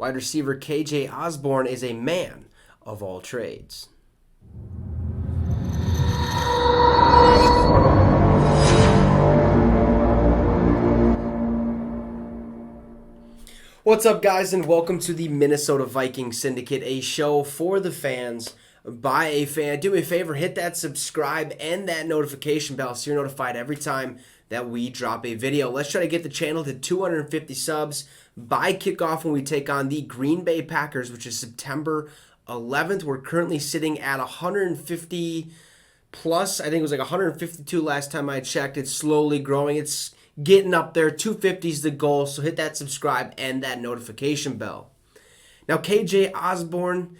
Wide receiver K.J. Osborn is a man of all trades. What's up, guys, and welcome to the Minnesota Vikings Syndicate, a show for the fans by a fan. Do me a favor, hit that subscribe and that notification bell so you're notified every time that we drop a video. Let's try to get the channel to 250 subs by kickoff when we take on the Green Bay Packers, which is September 11th. We're currently sitting at 150 plus. I think it was like 152 last time I checked. It's slowly growing. It's getting up there. 250 is the goal, so hit that subscribe and that notification bell. Now, KJ Osborn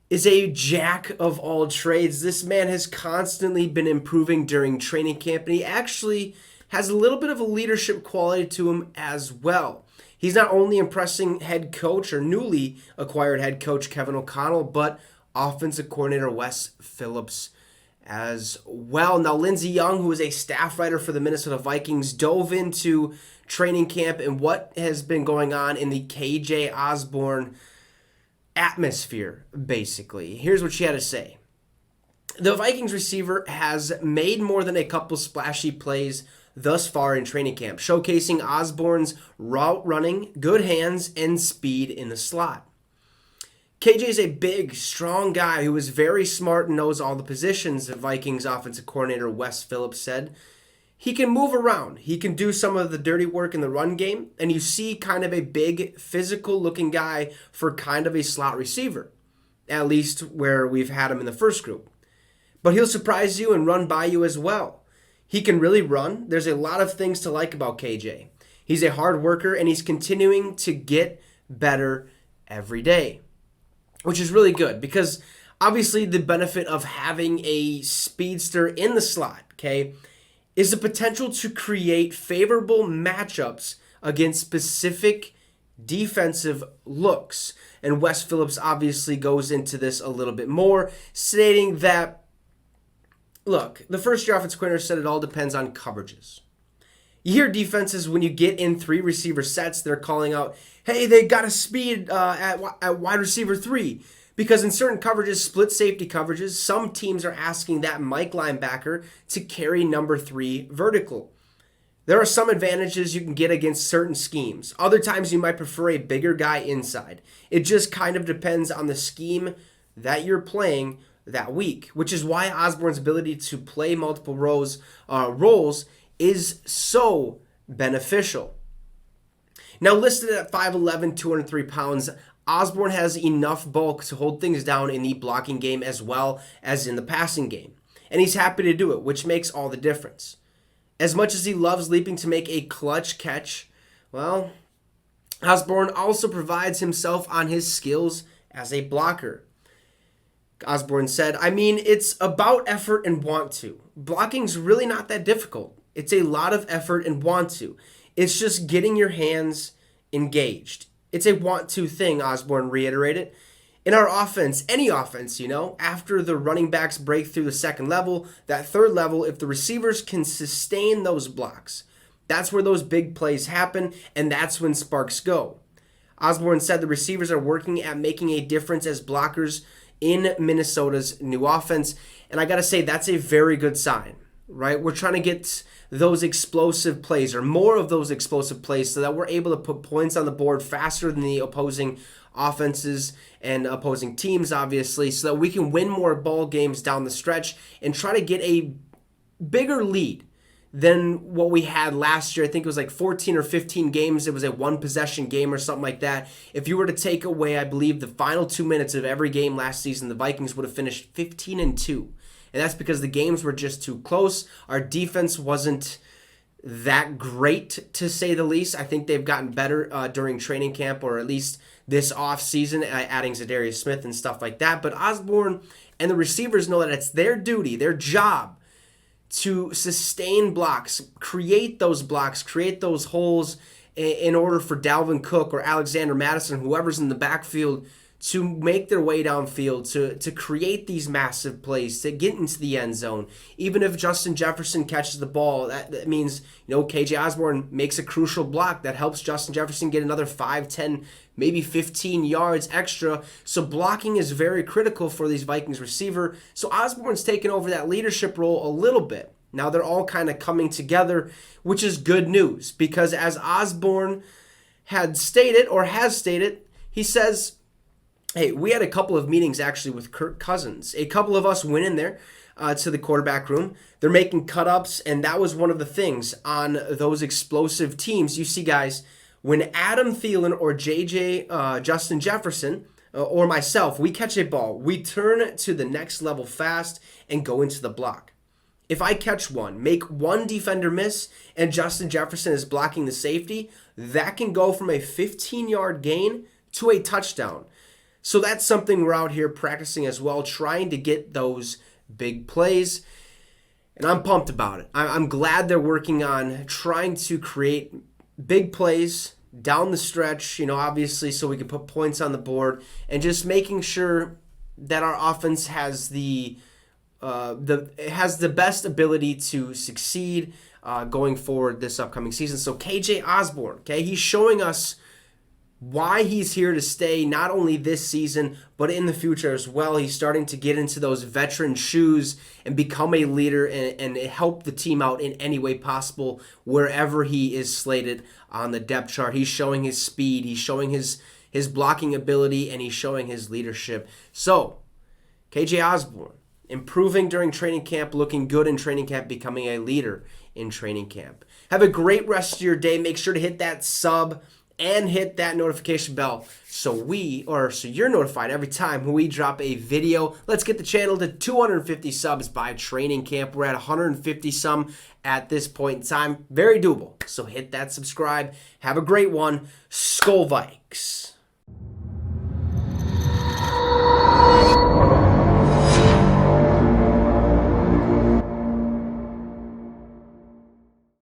is a jack of all trades. This man has constantly been improving during training camp, and he actually has a little bit of a leadership quality to him as well. He's not only impressing head coach or newly acquired head coach Kevin O'Connell, but offensive coordinator Wes Phillips as well. Now, Lindsey Young, who is a staff writer for the Minnesota Vikings, dove into training camp and what has been going on in the KJ Osborn atmosphere, basically. Here's what she had to say. The Vikings receiver has made more than a couple splashy plays thus far in training camp, showcasing Osborn's route running, good hands, and speed in the slot. KJ is a big, strong guy who is very smart and knows all the positions, the Vikings offensive coordinator Wes Phillips said. He can move around. He can do some of the dirty work in the run game, and you see kind of a big, physical-looking guy for kind of a slot receiver, at least where we've had him in the first group. But he'll surprise you and run by you as well. He can really run. There's a lot of things to like about KJ. He's a hard worker, and he's continuing to get better every day, which is really good because obviously the benefit of having a speedster in the slot, okay, is the potential to create favorable matchups against specific defensive looks. And Wes Phillips obviously goes into this a little bit more, stating that, look, the first-year offensive coordinator said it all depends on coverages. You hear defenses when you get in three receiver sets, they're calling out, hey, they got a speed at wide receiver 3. Because in certain coverages, split safety coverages, some teams are asking that Mike linebacker to carry number 3 vertical. There are some advantages you can get against certain schemes. Other times you might prefer a bigger guy inside. It just kind of depends on the scheme that you're playing that week, which is why Osborn's ability to play multiple roles is so beneficial. Now, listed at 5'11", 203 pounds, Osborn has enough bulk to hold things down in the blocking game as well as in the passing game. And he's happy to do it, which makes all the difference. As much as he loves leaping to make a clutch catch, well, Osborn also provides himself on his skills as a blocker. Osborn said, I mean, it's about effort and want to. Blocking's really not that difficult. It's a lot of effort and want to. It's just getting your hands engaged. It's a want-to thing, Osborn reiterated. In our offense, any offense, after the running backs break through the second level, that third level, if the receivers can sustain those blocks, that's where those big plays happen, and that's when sparks go. Osborn said the receivers are working at making a difference as blockers in Minnesota's new offense, and I got to say, that's a very good sign, right? We're trying to get those explosive plays or more of those explosive plays so that we're able to put points on the board faster than the opposing offenses and opposing teams, obviously, so that we can win more ball games down the stretch and try to get a bigger lead than what we had last year. I think it was like 14 or 15 games. It was a one-possession game or something like that. If you were to take away, I believe, the final 2 minutes of every game last season, the Vikings would have finished 15-2. And that's because the games were just too close. Our defense wasn't that great, to say the least. I think they've gotten better during training camp, or at least this offseason, adding Zadarius Smith and stuff like that. But Osborn and the receivers know that it's their duty, their job, to sustain blocks, create those holes in order for Dalvin Cook or Alexander Madison, whoever's in the backfield, to make their way downfield, to create these massive plays, to get into the end zone. Even if Justin Jefferson catches the ball, that means, KJ Osborn makes a crucial block that helps Justin Jefferson get another 5, 10, maybe 15 yards extra. So blocking is very critical for these Vikings receiver. So Osborn's taken over that leadership role a little bit. Now they're all kind of coming together, which is good news because as Osborn had stated or has stated, he says, hey, we had a couple of meetings actually with Kirk Cousins. A couple of us went in there to the quarterback room. They're making cut-ups, and that was one of the things on those explosive teams. You see, guys, when Adam Thielen or J.J. Justin Jefferson or myself, we catch a ball, we turn to the next level fast and go into the block. If I catch one, make one defender miss, and Justin Jefferson is blocking the safety, that can go from a 15-yard gain to a touchdown. So that's something we're out here practicing as well, trying to get those big plays. And I'm pumped about it. I'm glad they're working on trying to create big plays down the stretch, obviously so we can put points on the board and just making sure that our offense has the best ability to succeed going forward this upcoming season. So KJ Osborn, okay, he's showing us why he's here to stay, not only this season, but in the future as well. He's starting to get into those veteran shoes and become a leader and help the team out in any way possible wherever he is slated on the depth chart. He's showing his speed, he's showing his blocking ability, and he's showing his leadership. So, KJ Osborn, improving during training camp, looking good in training camp, becoming a leader in training camp. Have a great rest of your day. Make sure to hit that sub and hit that notification bell so you're notified every time we drop a video. Let's get the channel to 250 subs by training camp. We're at 150 some at this point in time. Very doable. So hit that subscribe. Have a great one. Skol Vikes.